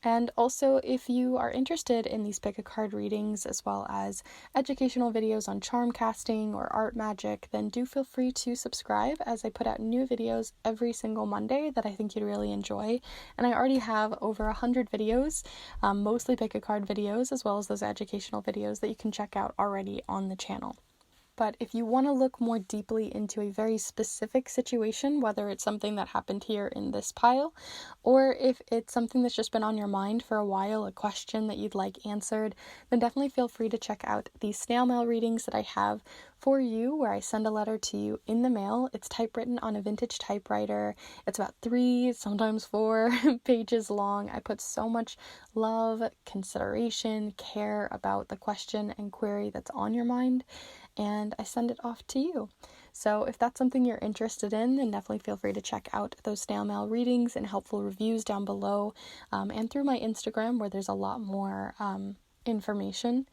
And also, if you are interested in these pick a card readings as well as educational videos on charm casting or art magic, then do feel free to subscribe, as I put out new videos every single Monday that I think you'd really enjoy. And I already have over 100 videos, mostly pick a card videos, as well as those educational videos that you can check out already on the channel. But if you want to look more deeply into a very specific situation, whether it's something that happened here in this pile, or if it's something that's just been on your mind for a while, a question that you'd like answered, then definitely feel free to check out the snail mail readings that I have for you, where I send a letter to you in the mail. It's typewritten on a vintage typewriter. It's about 3, sometimes 4 pages long. I put so much love, consideration, care about the question and query that's on your mind, and I send it off to you. So if that's something you're interested in, then definitely feel free to check out those snail mail readings and helpful reviews down below, and through my Instagram, where there's a lot more information.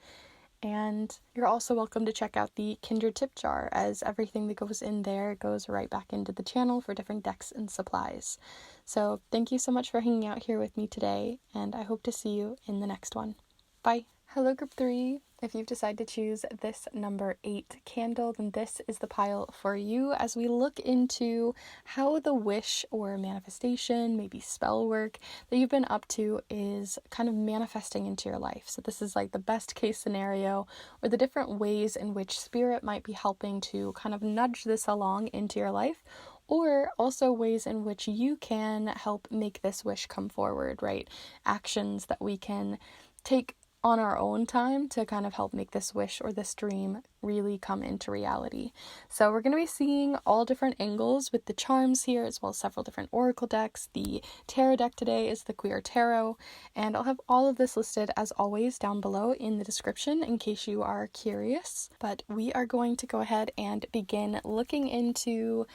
And you're also welcome to check out the Kindred tip jar, as everything that goes in there goes right back into the channel for different decks and supplies. So thank you so much for hanging out here with me today, and I hope to see you in the next one. Bye. Hello, group 3. If you've decided to choose this number 8 candle, then this is the pile for you, as we look into how the wish or manifestation, maybe spell work that you've been up to is kind of manifesting into your life. So this is like the best case scenario, or the different ways in which spirit might be helping to kind of nudge this along into your life, or also ways in which you can help make this wish come forward, right? Actions that we can take on our own time to kind of help make this wish or this dream really come into reality. So we're going to be seeing all different angles with the charms here, as well as several different oracle decks. The tarot deck today is the Queer Tarot, and I'll have all of this listed as always down below in the description in case you are curious. But we are going to go ahead and begin looking into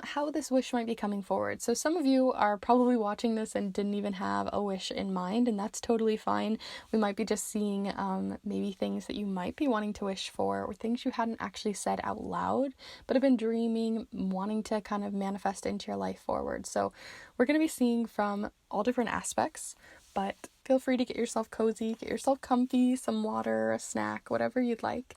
how this wish might be coming forward. So some of you are probably watching this and didn't even have a wish in mind, and that's totally fine. We might be just seeing maybe things that you might be wanting to wish for, or things you hadn't actually said out loud, but have been dreaming, wanting to kind of manifest into your life forward. So we're going to be seeing from all different aspects, but feel free to get yourself cozy, get yourself comfy, some water, a snack, whatever you'd like.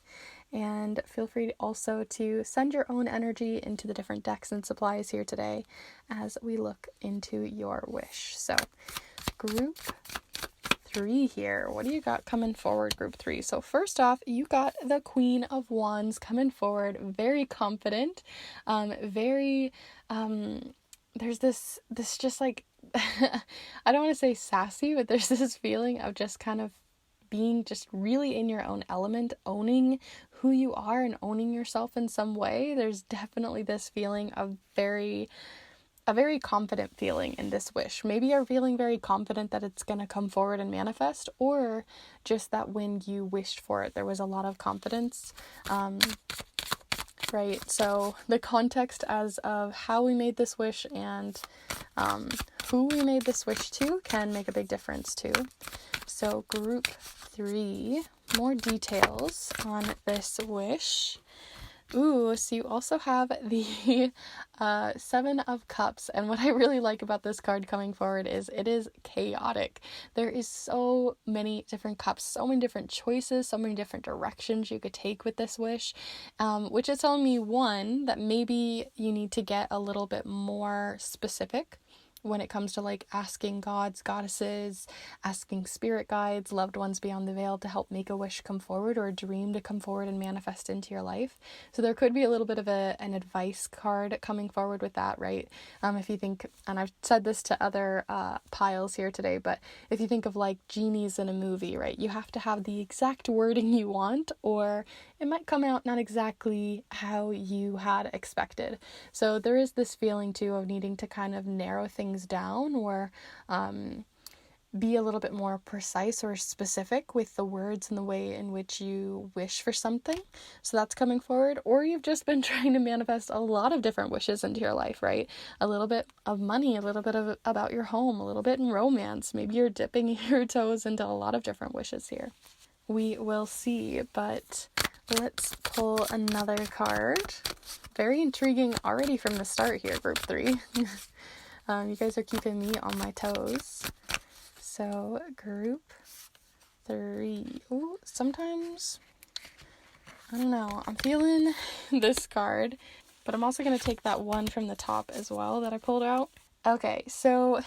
And feel free also to send your own energy into the different decks and supplies here today as we look into your wish. So group 3 here. What do you got coming forward, group 3? So first off, you got the Queen of Wands coming forward, very confident, very, there's this just like, I don't want to say sassy, but there's this feeling of just kind of being just really in your own element, owning who you are and owning yourself in some way. There's definitely this feeling of a very confident feeling in this wish. Maybe you're feeling very confident that it's going to come forward and manifest, or just that when you wished for it, there was a lot of confidence. Right, so the context as of how we made this wish and who we made this wish to can make a big difference too. So group 3, more details on this wish. Ooh, so you also have the 7 of Cups, and what I really like about this card coming forward is it is chaotic. There is so many different cups, so many different choices, so many different directions you could take with this wish, which is telling me, one, that maybe you need to get a little bit more specific when it comes to like asking gods, goddesses, asking spirit guides, loved ones beyond the veil to help make a wish come forward, or a dream to come forward and manifest into your life. So there could be a little bit of an advice card coming forward with that, right? If you think, and I've said this to other piles here today, but if you think of like genies in a movie, right? You have to have the exact wording you want, or it might come out not exactly how you had expected. So there is this feeling too of needing to kind of narrow things down, or be a little bit more precise or specific with the words and the way in which you wish for something. So that's coming forward. Or you've just been trying to manifest a lot of different wishes into your life, right? A little bit of money, a little bit of about your home, a little bit in romance. Maybe you're dipping your toes into a lot of different wishes here. We will see, but let's pull another card. Very intriguing already from the start here, group 3. You guys are keeping me on my toes. So group 3. Ooh, sometimes, I don't know, I'm feeling this card, but I'm also going to take that one from the top as well that I pulled out. Okay, so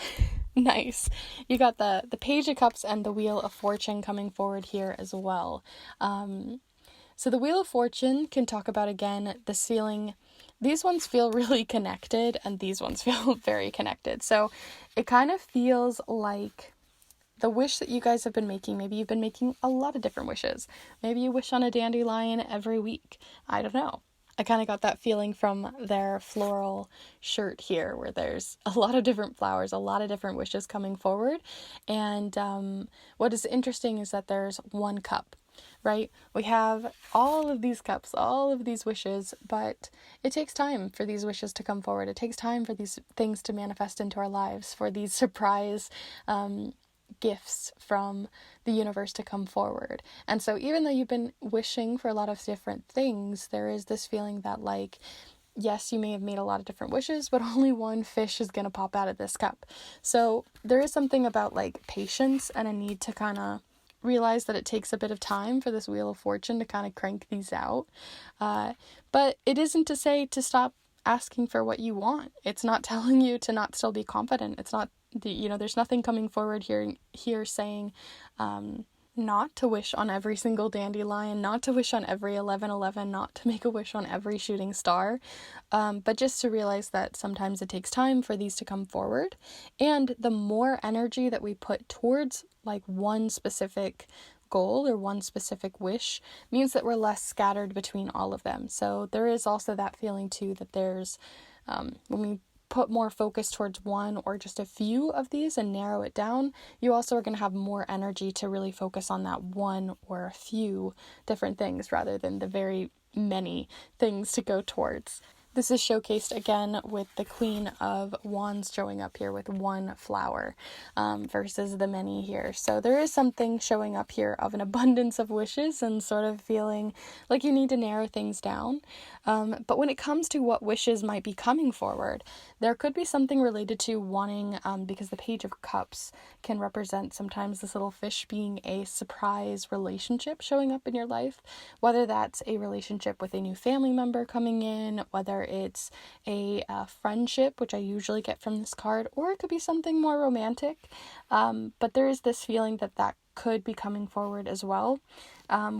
nice. You got the Page of Cups and the Wheel of Fortune coming forward here as well. So the Wheel of Fortune can talk about, again, the feeling. These ones feel really connected, and these ones feel very connected. So it kind of feels like the wish that you guys have been making. Maybe you've been making a lot of different wishes. Maybe you wish on a dandelion every week. I don't know. I kind of got that feeling from their floral shirt here, where there's a lot of different flowers, a lot of different wishes coming forward. And what is interesting is that there's one cup, right? We have all of these cups, all of these wishes, but it takes time for these wishes to come forward. It takes time for these things to manifest into our lives, for these surprise gifts from the universe to come forward. And so even though you've been wishing for a lot of different things, there is this feeling that, like, yes, you may have made a lot of different wishes, but only one fish is going to pop out of this cup. So there is something about, like, patience and a need to kind of realize that it takes a bit of time for this Wheel of Fortune to kind of crank these out. But it isn't to say to stop asking for what you want. It's not telling you to not still be confident. It's not, there's nothing coming forward here saying not to wish on every single dandelion, not to wish on every 1111, not to make a wish on every shooting star, but just to realize that sometimes it takes time for these to come forward. And the more energy that we put towards, like, one specific goal or one specific wish means that we're less scattered between all of them. So there is also that feeling too that there's, when we put more focus towards one or just a few of these and narrow it down, you also are going to have more energy to really focus on that one or a few different things rather than the very many things to go towards. This is showcased again with the Queen of Wands showing up here with one flower versus the many here. So there is something showing up here of an abundance of wishes and sort of feeling like you need to narrow things down. But when it comes to what wishes might be coming forward, there could be something related to wanting, because the Page of Cups can represent sometimes this little fish being a surprise relationship showing up in your life, whether that's a relationship with a new family member coming in, whether it's a friendship, which I usually get from this card, or it could be something more romantic. But there is this feeling that could be coming forward as well.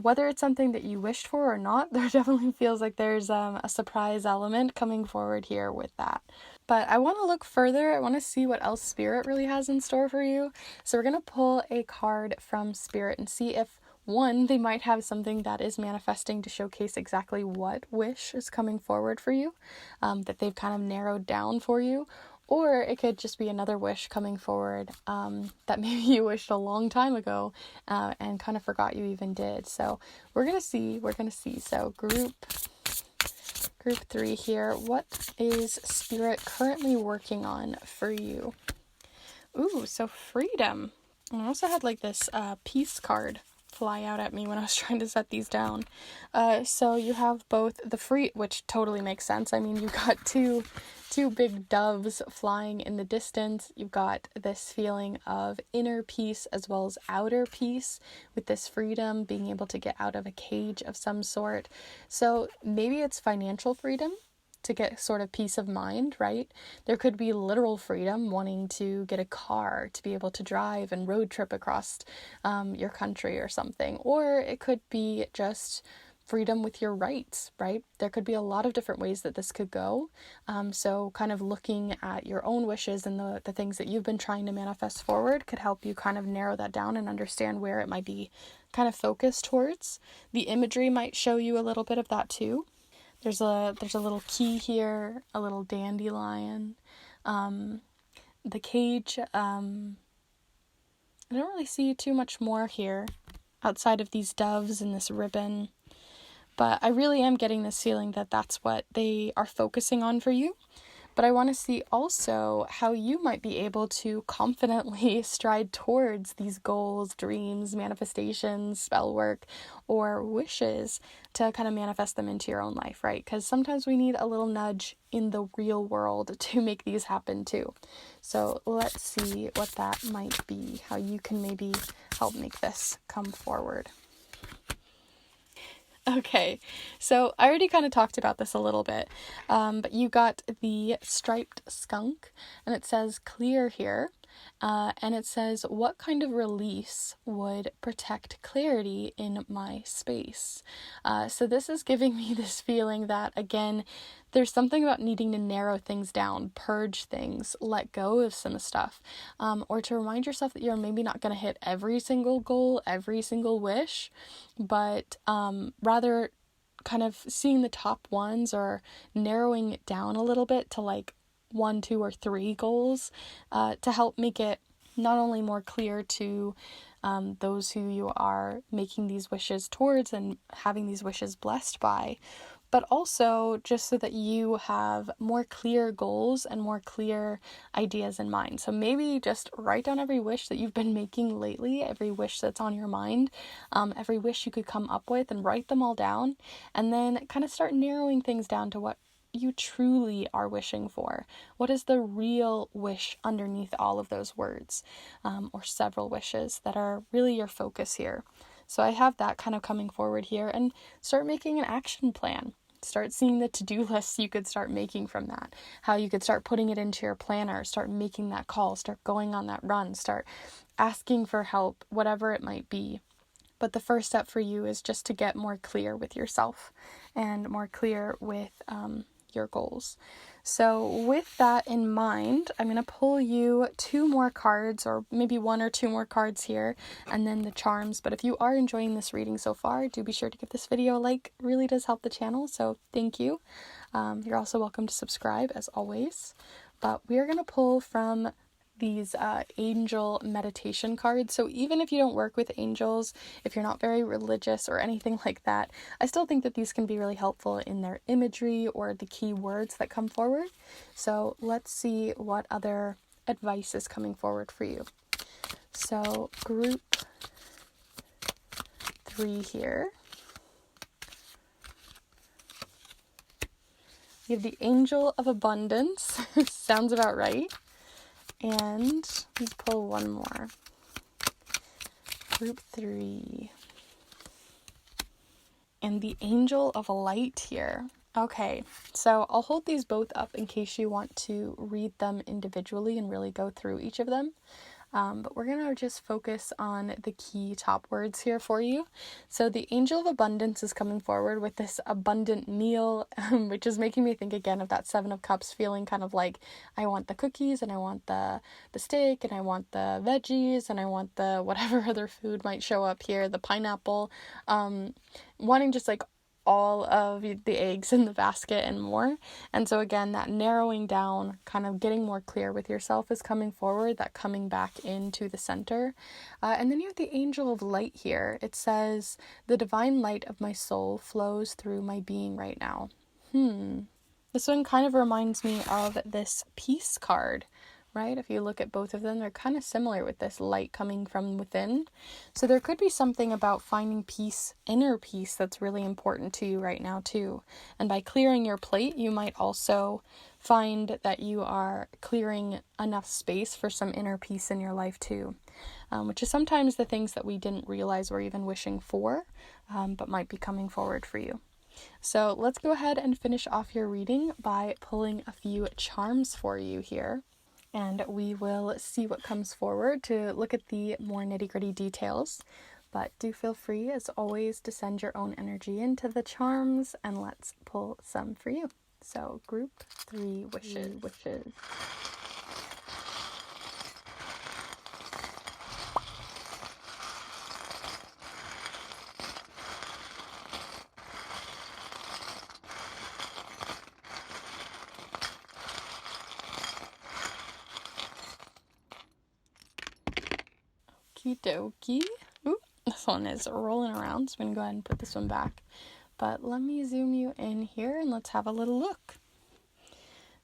Whether it's something that you wished for or not, there definitely feels like there's a surprise element coming forward here with that. But I want to look further. I want to see what else Spirit really has in store for you. So we're going to pull a card from Spirit and see if, one, they might have something that is manifesting to showcase exactly what wish is coming forward for you, that they've kind of narrowed down for you. Or it could just be another wish coming forward that maybe you wished a long time ago and kind of forgot you even did. So we're going to see. So group 3 here. What is Spirit currently working on for you? Ooh, so freedom. And I also had like this peace card fly out at me when I was trying to set these down. So you have both the free, which totally makes sense. I mean, you've got two big doves flying in the distance. You've got this feeling of inner peace as well as outer peace with this freedom, being able to get out of a cage of some sort. So maybe it's financial freedom to get sort of peace of mind, right? There could be literal freedom, wanting to get a car to be able to drive and road trip across your country or something. Or it could be just freedom with your rights, right? There could be a lot of different ways that this could go. So kind of looking at your own wishes and the things that you've been trying to manifest forward could help you kind of narrow that down and understand where it might be kind of focused towards. The imagery might show you a little bit of that too. There's a little key here, a little dandelion, the cage. I don't really see too much more here outside of these doves and this ribbon, but I really am getting this feeling that that's what they are focusing on for you. but I want to see also how you might be able to confidently stride towards these goals, dreams, manifestations, spell work, or wishes to kind of manifest them into your own life, right? Because sometimes we need a little nudge in the real world to make these happen too. So let's see what that might be, how you can maybe help make this come forward. Okay, so I already kind of talked about this a little bit, but you got the striped skunk, and it says clear here, and it says, what kind of release would protect clarity in my space? So this is giving me this feeling that, again, there's something about needing to narrow things down, purge things, let go of some stuff, or to remind yourself that you're maybe not going to hit every single goal, every single wish, but rather kind of seeing the top ones or narrowing it down a little bit to like 1, 2, or 3 goals to help make it not only more clear to those who you are making these wishes towards and having these wishes blessed by, but also just so that you have more clear goals and more clear ideas in mind. So maybe just write down every wish that you've been making lately, every wish that's on your mind, every wish you could come up with, and write them all down, and then kind of start narrowing things down to what you truly are wishing for. What is the real wish underneath all of those words, or several wishes that are really your focus here? So I have that kind of coming forward here, and start making an action plan. Start seeing the to-do lists you could start making from that, how you could start putting it into your planner, start making that call, start going on that run, start asking for help, whatever it might be. But the first step for you is just to get more clear with yourself and more clear with your goals. So with that in mind, I'm going to pull you 2 more cards, or maybe 1 or 2 more cards here, and then the charms. But if you are enjoying this reading so far, do be sure to give this video a like. It really does help the channel, so thank you. You're also welcome to subscribe, as always. But we are going to pull from these angel meditation cards. So even if you don't work with angels, if you're not very religious or anything like that, I still think that these can be really helpful in their imagery or the key words that come forward. So let's see what other advice is coming forward for you. So group 3 here. You have the Angel of Abundance. Sounds about right. And let's pull 1 more. Group 3. And the Angel of Light here. Okay, so I'll hold these both up in case you want to read them individually and really go through each of them. But we're going to just focus on the key top words here for you. So the Angel of Abundance is coming forward with this abundant meal, which is making me think again of that 7 of Cups feeling, kind of like I want the cookies and I want the steak and I want the veggies and I want the whatever other food might show up here, the pineapple, wanting just like all of the eggs in the basket and more. And so again, that narrowing down, kind of getting more clear with yourself is coming forward, that coming back into the center. And then you have the Angel of Light here. It says, the divine light of my soul flows through my being right now. This one kind of reminds me of this peace card, right? If you look at both of them, they're kind of similar with this light coming from within. So there could be something about finding peace, inner peace, that's really important to you right now too. And by clearing your plate, you might also find that you are clearing enough space for some inner peace in your life too, which is sometimes the things that we didn't realize we're even wishing for, but might be coming forward for you. So let's go ahead and finish off your reading by pulling a few charms for you here. And we will see what comes forward to look at the more nitty-gritty details. But do feel free, as always, to send your own energy into the charms, and let's pull some for you. So, group 3 wishes. Okie dokie. Ooh, this one is rolling around, so I'm going to go ahead and put this one back. But let me zoom you in here and let's have a little look.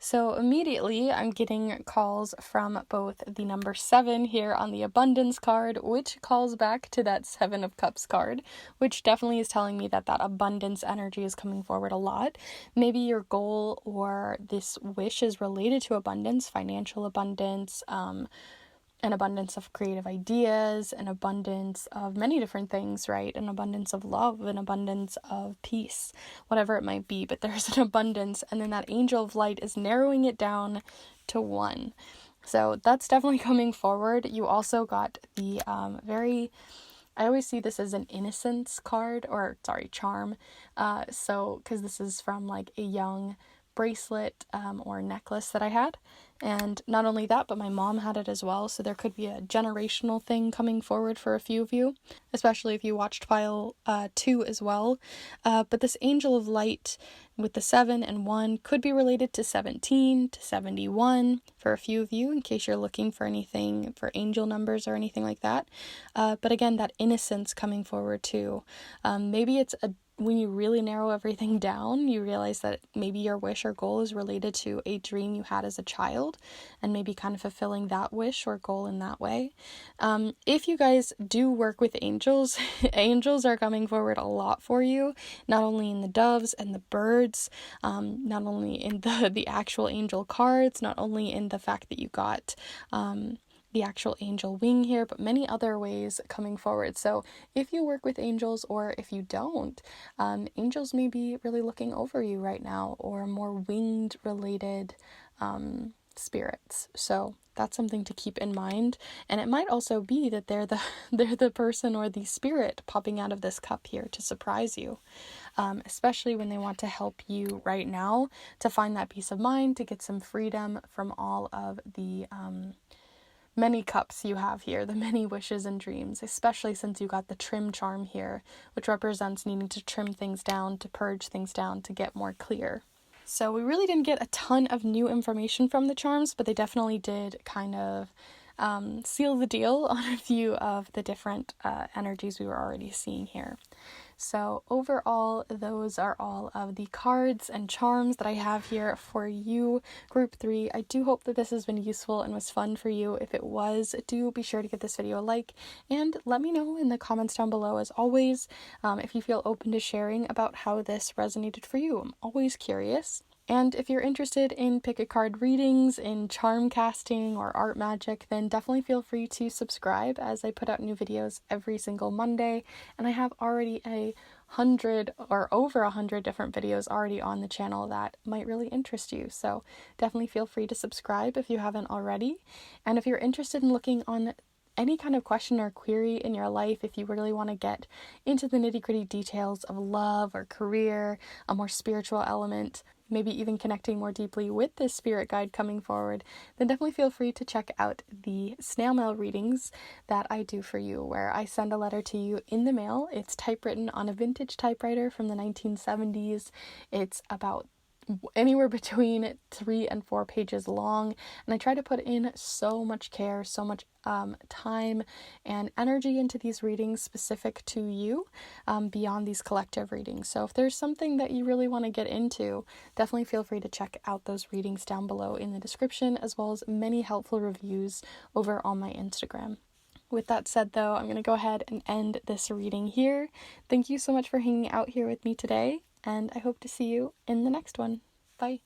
So immediately I'm getting calls from both the number 7 here on the abundance card, which calls back to that 7 of Cups card, which definitely is telling me that that abundance energy is coming forward a lot. Maybe your goal or this wish is related to abundance, financial abundance, an abundance of creative ideas, an abundance of many different things, right? An abundance of love, an abundance of peace, whatever it might be. But there's an abundance, and then that angel of light is narrowing it down to 1. So that's definitely coming forward. You also got the I always see this as an innocence card, or sorry, charm. So, because this is from like a young bracelet or necklace that I had. And not only that, but my mom had it as well. So there could be a generational thing coming forward for a few of you, especially if you watched file 2 as well. But this angel of light with the 7 and 1 could be related to 17 to 71 for a few of you, in case you're looking for anything for angel numbers or anything like that. But again, that innocence coming forward too. Maybe it's when you really narrow everything down, you realize that maybe your wish or goal is related to a dream you had as a child, and maybe kind of fulfilling that wish or goal in that way. If you guys do work with angels, angels are coming forward a lot for you, not only in the doves and the birds, not only in the actual angel cards, not only in the fact that you got the actual angel wing here, but many other ways coming forward. So if you work with angels, or if you don't, angels may be really looking over you right now, or more winged related spirits. So that's something to keep in mind. And it might also be that they're the person or the spirit popping out of this cup here to surprise you, especially when they want to help you right now to find that peace of mind, to get some freedom from all of the many cups you have here, the many wishes and dreams, especially since you got the trim charm here, which represents needing to trim things down, to purge things down, to get more clear. So we really didn't get a ton of new information from the charms, but they definitely did kind of seal the deal on a few of the different energies we were already seeing here. So overall, those are all of the cards and charms that I have here for you, group 3. I do hope that this has been useful and was fun for you. If it was, do be sure to give this video a like, and let me know in the comments down below, as always, if you feel open to sharing about how this resonated for you. I'm always curious. And if you're interested in pick a card readings, in charm casting, or art magic, then definitely feel free to subscribe, as I put out new videos every single Monday. And I have already 100 or over 100 different videos already on the channel that might really interest you. So definitely feel free to subscribe if you haven't already. And if you're interested in looking on any kind of question or query in your life, if you really want to get into the nitty-gritty details of love or career, a more spiritual element, maybe even connecting more deeply with this spirit guide coming forward, then definitely feel free to check out the snail mail readings that I do for you, where I send a letter to you in the mail. It's typewritten on a vintage typewriter from the 1970s. It's about anywhere between 3 and 4 pages long, and I try to put in so much care, so much time and energy into these readings specific to you, beyond these collective readings. So if there's something that you really want to get into, definitely feel free to check out those readings down below in the description, as well as many helpful reviews over on my Instagram. With that said, though, I'm going to go ahead and end this reading here. Thank you so much for hanging out here with me today, and I hope to see you in the next one. Bye.